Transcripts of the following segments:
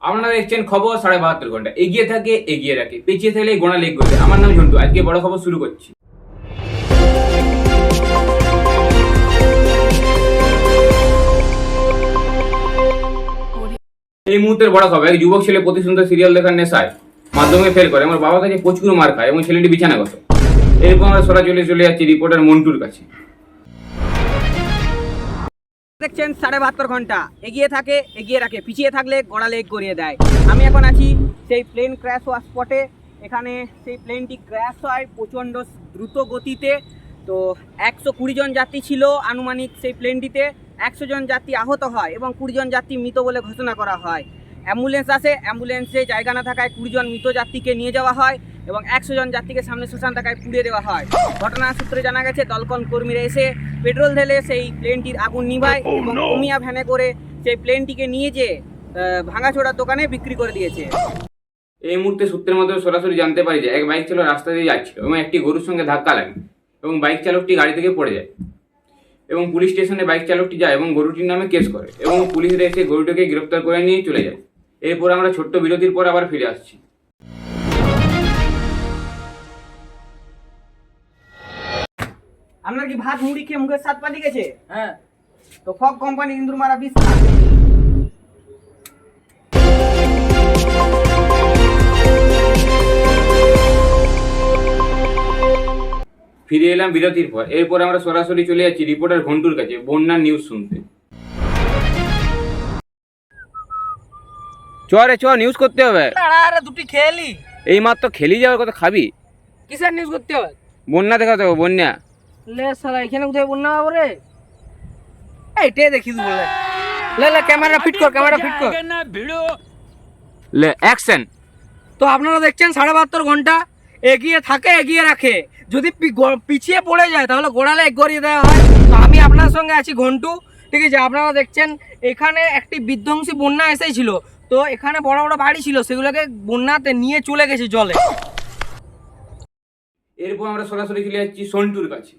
আপনারা দেখছেন খবর ৭২ ঘন্টা, এগিয়ে থাকে এগিয়ে রাখে, পেছিয়ে থাকলে গোনা লেগ করবে। আমার নাম ঝন্টু, আজকে বড় খবর শুরু করছি। এই মুহূর্তের বড় খবর, এক যুবক ছেলে প্রতি সন্ধ্যা সিরিয়াল দেখার নেশায় মাধ্যমিকে ফেল করে আমার বাবার কাছে প্রচুর মার খায় এবং ছেলেটি বিছানাগত। এরপর আমরা সরাসরি চলে যাচ্ছি রিপোর্টার মন্টুর কাছে। দেখছেন ৭২ ঘন্টা, এগিয়ে থাকে এগিয়ে রাখে, পিছিয়ে থাকলে গোড়া লেগ করিয়ে দেয়। আমি এখন আছি সেই প্লেন ক্র্যাশ হওয়া স্পটে। এখানে সেই প্লেনটি ক্র্যাশ হয় প্রচণ্ড দ্রুত গতিতে। তো ১২০ জন যাত্রী ছিল আনুমানিক সেই প্লেনটিতে। ১০০ জন যাত্রী আহত হয় এবং ২০ জন যাত্রী মৃত বলে ঘোষণা করা হয়। অ্যাম্বুলেন্স আসে, অ্যাম্বুলেন্সে জায়গা না থাকায় ২০ জন মৃত যাত্রীকে নিয়ে যাওয়া হয় এবং ১০০ জন যাত্রীকে সামনে শ্মশান টাকায় পুড়িয়ে দেওয়া হয়। ঘটনার সূত্রে জানা গেছে দলকন কর্মীরা এসে পেট্রোল ঢেলে সেই প্লেনটির আগুন নিভায় এবং কমিয়া ভ্যানে করে সেই প্লেনটিকে নিয়ে যেয়ে ভাঙাচোড়ার দোকানে বিক্রি করে দিয়েছে। এই মুহূর্তে সূত্রের মাধ্যমে সরাসরি জানতে পারি যে এক বাইক চালক রাস্তা দিয়ে যাচ্ছিল এবং একটি গরুর সঙ্গে ধাক্কা লাগে এবং বাইক চালকটি গাড়ি থেকে পড়ে যায় এবং পুলিশ স্টেশনে বাইক চালকটি যায় এবং গরুটির নামে কেস করে এবং পুলিশরা এসে গরুটিকে গ্রেফতার করে নিয়ে চলে যায়। এরপর আমরা ছোট্ট বিরতির পর আবার ফিরে আসছি। আপনার কি ভাত মুড়ি খেয়ে মুখের স্বাদ পাল্টে গেছে? হ্যাঁ। তো ফগ কোম্পানি ইন্দুর মারা বিষ খান। ফিরে এলাম বিরতির পর। এরপর আমরা সরাসরি চলে যাচ্ছি রিপোর্টার ঘন্টুর কাছে বন্যার নিউজ শুনতে। চরে চ, নিউজ করতে হবে। আরে দুটি খেলি এই মাত্র খেলি যাওয়ার কথা, খাবি? কিসের নিউজ করতে হবে? বন্যা দেখাতে হবে, বন্যা। লে শালা এখানে কোথায় বন্যা হবে রে? এইটাই দেখি তুই বলে। লে লে ক্যামেরা ফিট কর, ক্যামেরা ফিট কর। লে অ্যাকশন। তো আপনারা দেখছেন ৭২ ঘন্টা, এগিয়ে থাকে এগিয়ে রাখে। যদি পিছিয়ে পড়ে যায় তাহলে গোড়া লেগ গড়িয়ে দেওয়া হয়। তো আমি আপনার সঙ্গে আছি ঘন্টু, ঠিক আছে? আপনারা দেখছেন এখানে একটি বিধ্বংসী বন্যা এসেছিল। তো এখানে বড় বড় বাড়ি ছিল, সেগুলোকে বন্যাতে নিয়ে চলে গেছে জলে। এরপর আমরা সরাসরি চলে যাচ্ছি সন্টুর কাছে।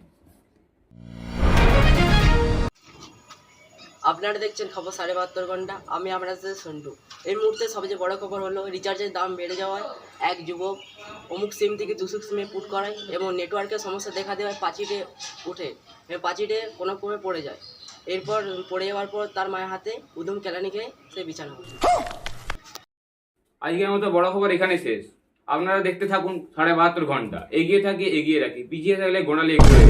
আপনারা দেখছেন খবর ৭২ ঘন্টা, আমি আপনার সাথে সন্টু। এই মুহূর্তে সবচেয়ে বড় খবর হলো রিচার্জের দাম বেড়ে যাওয়ায় এক যুবক অমুক সিম থেকে দুসুক সিমে পুট করায় এবং নেটওয়ার্কের সমস্যা দেখা দেওয়ায় পাঁচিটে উঠে পাঁচিটে কোনো ক্রমে পড়ে যায়। এরপর পড়ে যাওয়ার পর তার মায়ের হাতে উদুম কেলানি খেয়ে সে বিছানা করে। আজকের মতো বড় খবর এখানে শেষ। আপনারা দেখতে থাকুন ৭২ ঘন্টা, এগিয়ে থাকে এগিয়ে রাখি, পিছিয়ে থাকলে গোনা লেগ করে।